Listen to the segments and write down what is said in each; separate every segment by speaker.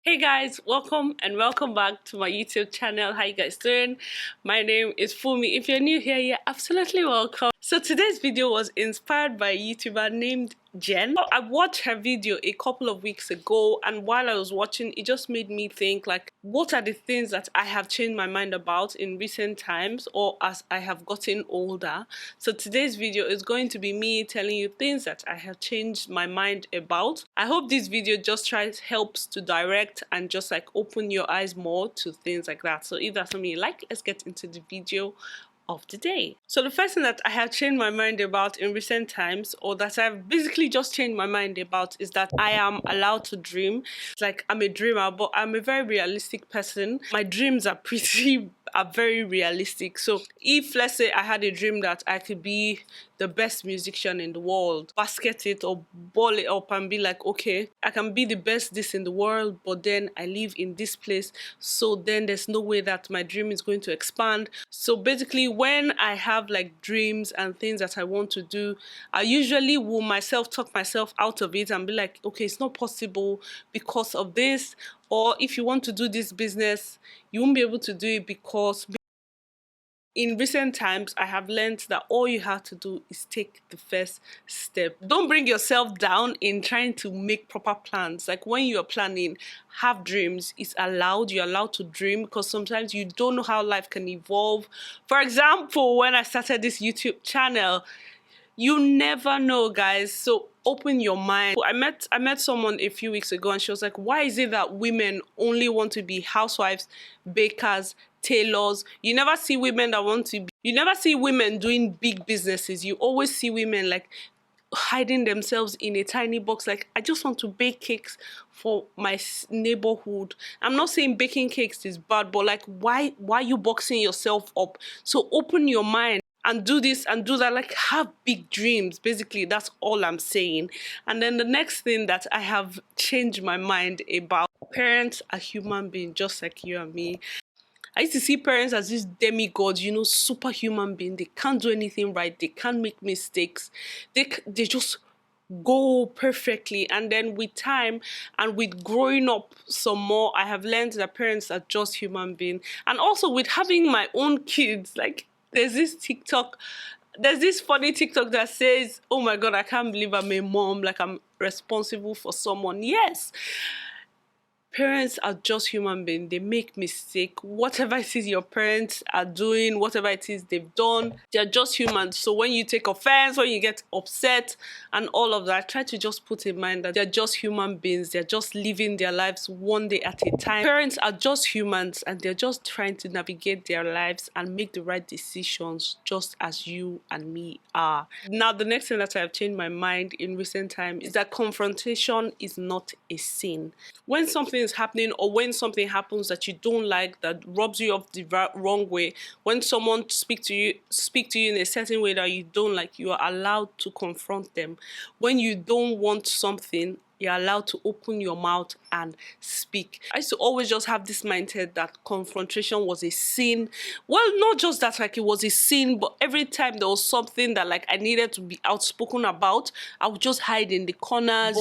Speaker 1: Hey guys, welcome and welcome back to my YouTube channel. How you guys doing? My name is Fummeee. If you're new here, you're absolutely welcome. So today's video was inspired by a YouTuber named Jen. I watched her video a couple of weeks ago, and while I was watching, it just made me think, like, what are the things that I have changed my mind about in recent times or as I have gotten older. So today's video is going to be me telling you things that I have changed my mind about. I hope this video just helps to direct and just like open your eyes more to things like that. So if that's something you like, let's get into the video of the day. So the first thing that I have changed my mind about in recent times, or that I've basically just changed my mind about, is that I am allowed to dream. It's like I'm a dreamer, but I'm a very realistic person. My dreams are very realistic. So if, let's say, I had a dream that I could be the best musician in the world, basket it or ball it up and be like, okay, I can be the best this in the world, but then I live in this place, so then there's no way that my dream is going to expand. So basically, when I have like dreams and things that I want to do, I usually will talk myself out of it and be like, okay, it's not possible because of this. Or if you want to do this business, you won't be able to do it because in recent times, I have learned that all you have to do is take the first step. Don't bring yourself down in trying to make proper plans. Like when you are planning, have dreams. It's allowed. You're allowed to dream because sometimes you don't know how life can evolve. For example, when I started this YouTube channel, you never know, guys. So open your mind. I met someone a few weeks ago and she was like, why is it that women only want to be housewives, bakers, tailors? You never see women you never see women doing big businesses. You always see women like hiding themselves in a tiny box, like, I just want to bake cakes for my neighborhood. I'm not saying baking cakes is bad, but like, why are you boxing yourself up? So open your mind and do this and do that. Like, have big dreams. Basically, that's all I'm saying. And then the next thing that I have changed my mind about: parents are human beings just like you and me. I used to see parents as these demigods, superhuman being. They can't do anything right. They can't make mistakes. They just go perfectly. And then with time and with growing up some more, I have learned that parents are just human beings. And also with having my own kids, like, there's this funny TikTok that says, oh my God, I can't believe I'm a mom, like I'm responsible for someone. Yes. Parents are just human beings. They make mistakes. Whatever it is your parents are doing, whatever it is they've done, they're just humans. So when you take offense, when you get upset and all of that, try to just put in mind that they're just human beings. They're just living their lives one day at a time. Parents are just humans and they're just trying to navigate their lives and make the right decisions just as you and me are. Now, the next thing that I've changed my mind in recent time is that confrontation is not a sin. When something is happening or when something happens that you don't like, that rubs you off the wrong way, when someone speak to you in a certain way that you don't like, you are allowed to confront them. When you don't want something, you're allowed to open your mouth and speak. I used to always just have this mindset that confrontation was a sin. Well, not just that like it was a sin, but every time there was something that like I needed to be outspoken about, I would just hide in the corners.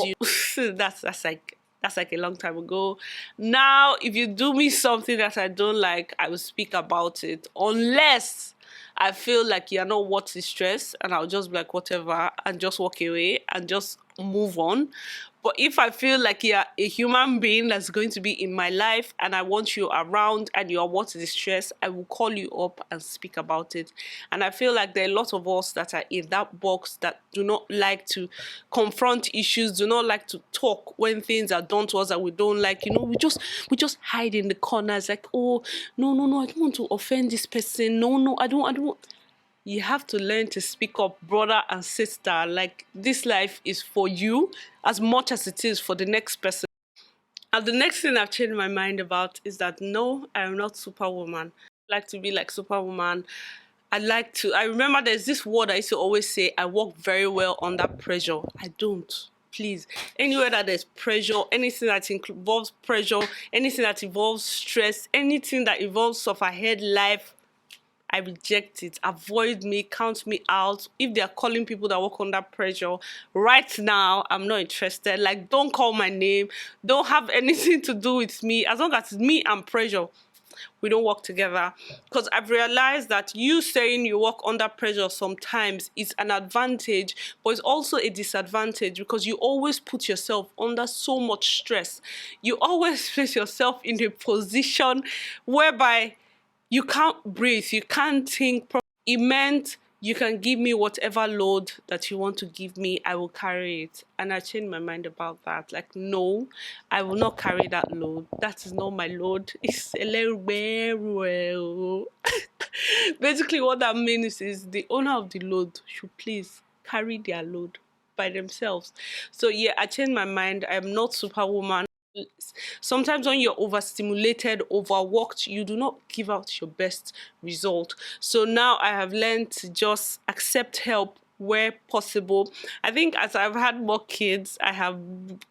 Speaker 1: That's like a long time ago. Now, if you do me something that I don't like, I will speak about it. Unless I feel like you're not worth the stress, and I'll just be like, whatever, and just walk away and just move on. But if I feel like you're a human being that's going to be in my life and I want you around and you're worth the stress, I will call you up and speak about it. And I feel like there are a lot of us that are in that box that do not like to confront issues, do not like to talk when things are done to us that we don't like. We just hide in the corners like, oh, no, I don't want to offend this person. No, I don't. You have to learn to speak up, brother and sister. Like, this life is for you as much as it is for the next person. And the next thing I've changed my mind about is that no, I am not Superwoman. I like to be like Superwoman. I remember there's this word I used to always say, I work very well under pressure. I don't. Please, anywhere that there's pressure, anything that involves pressure, anything that involves stress, anything that involves suffer head life, I reject it. Avoid me, count me out. If they are calling people that work under pressure right now, I'm not interested. Like, don't call my name. Don't have anything to do with me. As long as it's me and pressure, we don't work together. Because I've realized that you saying you work under pressure sometimes is an advantage, but it's also a disadvantage, because you always put yourself under so much stress. You always place yourself in a position whereby you can't breathe, you can't think properly. It meant you can give me whatever load that you want to give me, I will carry it. And I changed my mind about that. Like, no, I will not carry that load. That is not my load. It's a little bit well. Basically, what that means is the owner of the load should please carry their load by themselves. So yeah, I changed my mind. I'm not Superwoman. Sometimes when you're overstimulated, overworked, you do not give out your best result. So now I have learned to just accept help where possible. I think as I've had more kids, I have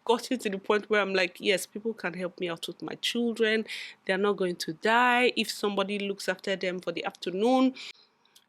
Speaker 1: gotten to the point where I'm like, yes, people can help me out with my children. They're not going to die if somebody looks after them for the afternoon.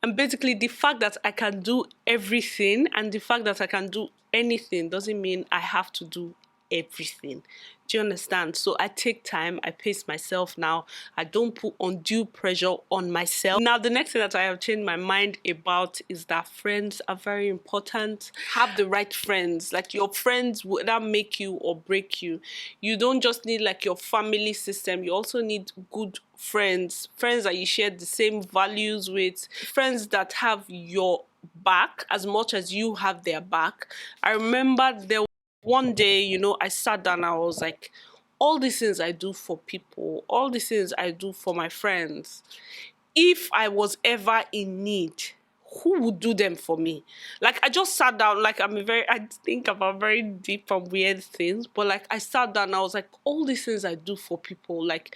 Speaker 1: And basically, the fact that I can do everything and the fact that I can do anything doesn't mean I have to do everything. Do you understand? So I take time, I pace myself now. I don't put undue pressure on myself. Now, the next thing that I have changed my mind about is that friends are very important. Have the right friends. Like, your friends will either make you or break you. You don't just need like your family system. You also need good friends that you share the same values with, friends that have your back as much as you have their back. I remember there one day, you know, I sat down, I was like, all these things I do for people, all these things I do for my friends, if I was ever in need, who would do them for me? Like, I just sat down, like, I think about very deep and weird things, but like, I sat down, I was like, all these things I do for people, like,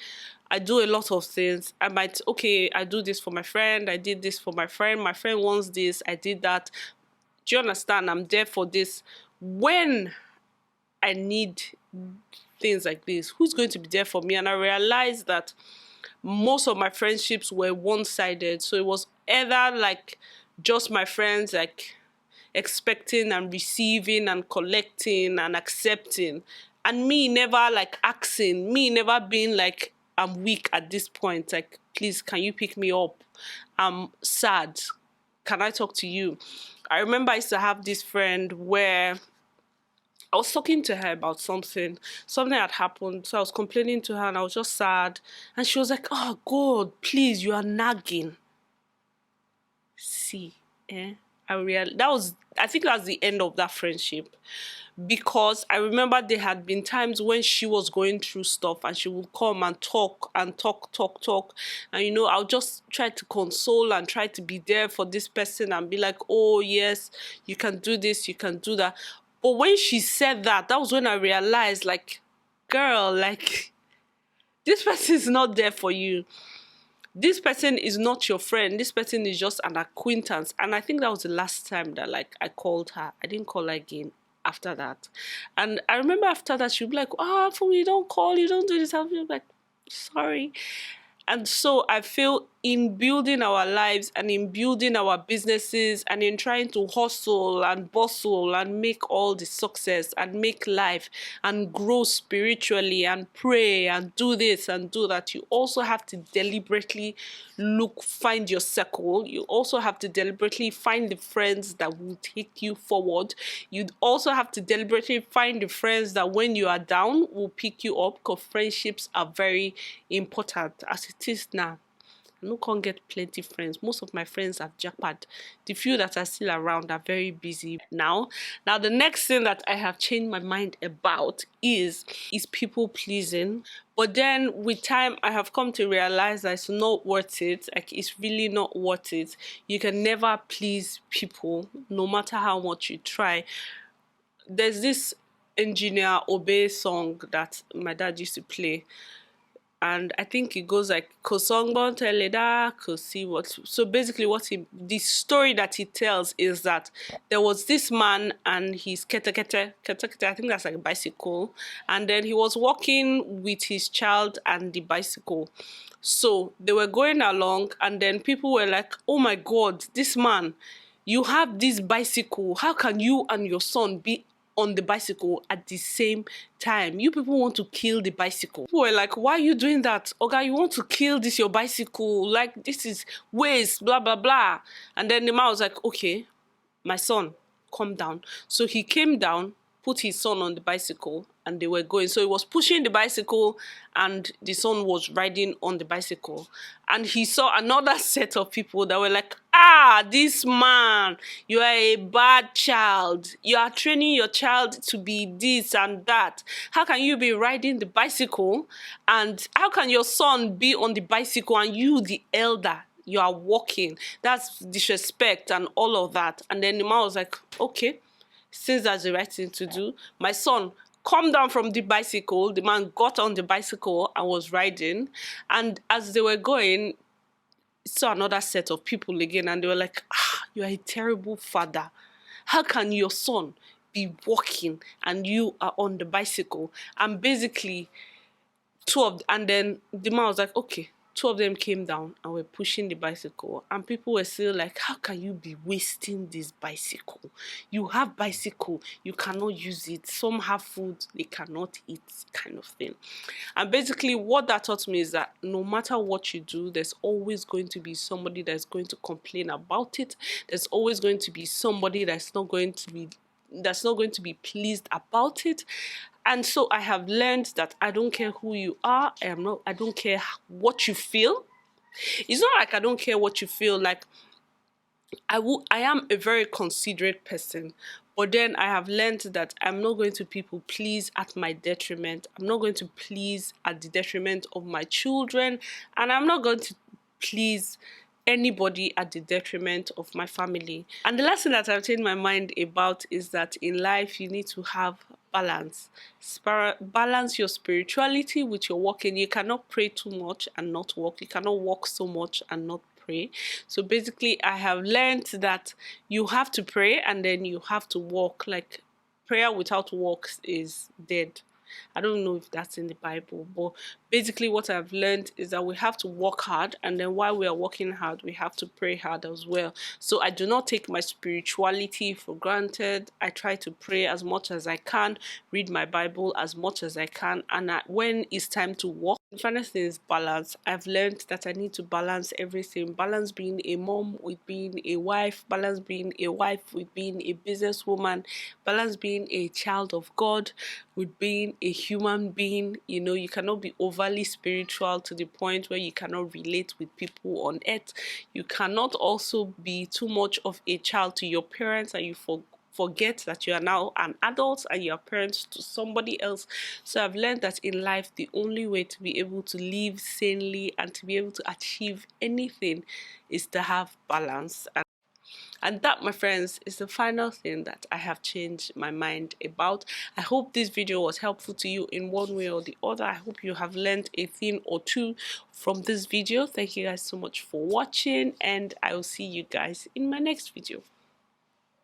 Speaker 1: I do a lot of things. I might, okay, I do this for my friend, I did this for my friend wants this, I did that. Do you understand? I'm there for this. When I need things like this, who's going to be there for me? And I realized that most of my friendships were one-sided. So it was either like just my friends like expecting and receiving and collecting and accepting, and me never like asking, me never being like, I'm weak at this point, like, please, can you pick me up? I'm sad, can I talk to you? I remember I used to have this friend where I was talking to her about something had happened, so I was complaining to her and I was just sad, and she was like, oh God, please, you are nagging. See, I think that was the end of that friendship, because I remember there had been times when she was going through stuff and she would come and talk and talk, and you know, I'll just try to console and try to be there for this person and be like, oh yes, you can do this, you can do that. But when she said that, that was when I realized, like, girl, like, this person is not there for you. This person is not your friend. This person is just an acquaintance. And I think that was the last time that, like, I called her. I didn't call her again after that. And I remember after that, she'd be like, oh, Fummeee, you don't call, you don't do this. I'll be like, sorry. And so I feel in building our lives and in building our businesses and in trying to hustle and bustle and make all the success and make life and grow spiritually and pray and do this and do that, you also have to deliberately find your circle. You also have to deliberately find the friends that will take you forward. You'd also have to deliberately find the friends that when you are down will pick you up, because friendships are very important as it is now. I can't get plenty friends. Most of my friends have jackpot. The few that are still around are very busy now. Now, the next thing that I have changed my mind about is people pleasing. But then with time, I have come to realize that it's not worth it. Like, it's really not worth it. You can never please people, no matter how much you try. There's this Engineer Obey song that my dad used to play. and I think it goes like Kosongbon Teleda Kosi what. So basically, the story that he tells is that there was this man and his kete, I think that's like a bicycle, and then he was walking with his child and the bicycle. So they were going along, and then people were like, "Oh my God, this man, you have this bicycle. How can you and your son be on the bicycle at the same time? You people want to kill the bicycle." People were like, "Why are you doing that? Okay, you want to kill this your bicycle? Like, this is waste, blah blah blah." And then the man was like, "Okay, my son, calm down." So he came down, put his son on the bicycle, and they were going. So he was pushing the bicycle and the son was riding on the bicycle. And he saw another set of people that were like, "Ah, this man, you are a bad child. You are training your child to be this and that. How can you be riding the bicycle? And how can your son be on the bicycle and you, the elder, you are walking? That's disrespect and all of that." And then the man was like, "Okay, since that's the right thing to do, my son, come down from the bicycle." The man got on the bicycle and was riding. And as they were going, saw another set of people again, and they were like, "Ah, you are a terrible father. How can your son be walking and you are on the bicycle?" And basically, and then the man was like, "Okay." Two of them came down and were pushing the bicycle, and people were still like, "How can you be wasting this bicycle? You have bicycle, you cannot use it. Some have food they cannot eat," kind of thing. And basically what that taught me is that no matter what you do, there's always going to be somebody that's going to complain about it. There's always going to be somebody that's not going to be pleased about it. And so I have learned that I don't care who you are. I don't care what you feel. It's not like I don't care what you feel. Like, I am a very considerate person, but then I have learned that I'm not going to people please at my detriment. I'm not going to please at the detriment of my children, and I'm not going to please anybody at the detriment of my family. And the last thing that I've changed my mind about is that in life you need to have balance. Balance your spirituality with your working. You cannot pray too much and not work. You cannot work so much and not pray. So basically I have learned that you have to pray and then you have to work. Like, prayer without works is dead. I don't know if that's in the Bible, but basically what I've learned is that we have to work hard, and then while we are working hard, we have to pray hard as well. So I do not take my spirituality for granted. I try to pray as much as I can, read my Bible as much as I can, and when it's time to work, the final thing is balance. I've learned that I need to balance everything. Balance being a mom with being a wife, balance being a wife with being a businesswoman, balance being a child of God with being a human being. You know, you cannot be overly spiritual to the point where you cannot relate with people on earth. You cannot also be too much of a child to your parents and you forget that you are now an adult and you're parents to somebody else. So I've learned that in life, the only way to be able to live sanely and to be able to achieve anything is to have balance. And that, my friends, is the final thing that I have changed my mind about. I hope this video was helpful to you in one way or the other. I hope you have learned a thing or two from this video. Thank you guys so much for watching, and I will see you guys in my next video.